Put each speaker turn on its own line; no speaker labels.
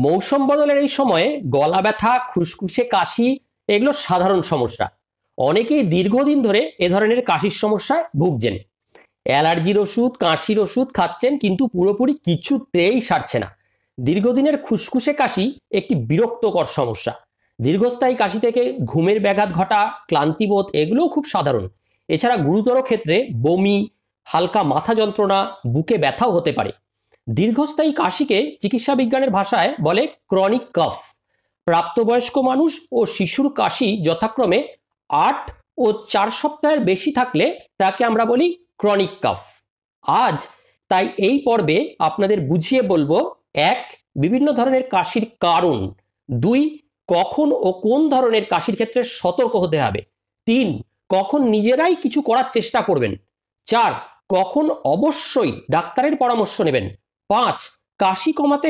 মৌসুম বদলের এই সময়ে গলা ব্যথা, খুসখুসে কাশি এগুলো সাধারণ সমস্যা। অনেকেই দীর্ঘদিন ধরে এ ধরনের কাশির সমস্যায় ভুগছেন। অ্যালার্জির ওষুধ, কাশির ওষুধ খাচ্ছেন, কিন্তু পুরোপুরি কিছুতেই সারছে না। দীর্ঘদিনের খুসখুসে কাশি একটি বিরক্তকর সমস্যা। দীর্ঘস্থায়ী কাশি থেকে ঘুমের ব্যাঘাত ঘটা, ক্লান্তিবোধ এগুলোও খুব সাধারণ। এছাড়া গুরুতর ক্ষেত্রে বমি, হালকা মাথা যন্ত্রণা, বুকে ব্যথাও হতে পারে। দীর্ঘস্থায়ী কাশিকে চিকিৎসা বিজ্ঞানের ভাষায় বলে ক্রনিক কাফ। প্রাপ্তবয়স্ক মানুষ ও শিশুর কাশি যথাক্রমে 8 ও 4 সপ্তাহের বেশি থাকলে তাকে আমরা বলি ক্রনিক কাফ। আজ তাই এই পর্বে আপনাদের বুঝিয়ে বলবো: 1. বিভিন্ন ধরনের কাশির কারণ। 2. কখন ও কোন ধরনের কাশির ক্ষেত্রে সতর্ক হতে হবে। 3. কখন নিজেরাই কিছু করার চেষ্টা করবেন। 4. কখন অবশ্যই ডাক্তারের পরামর্শ নেবেন। 5. কাশি কমাতে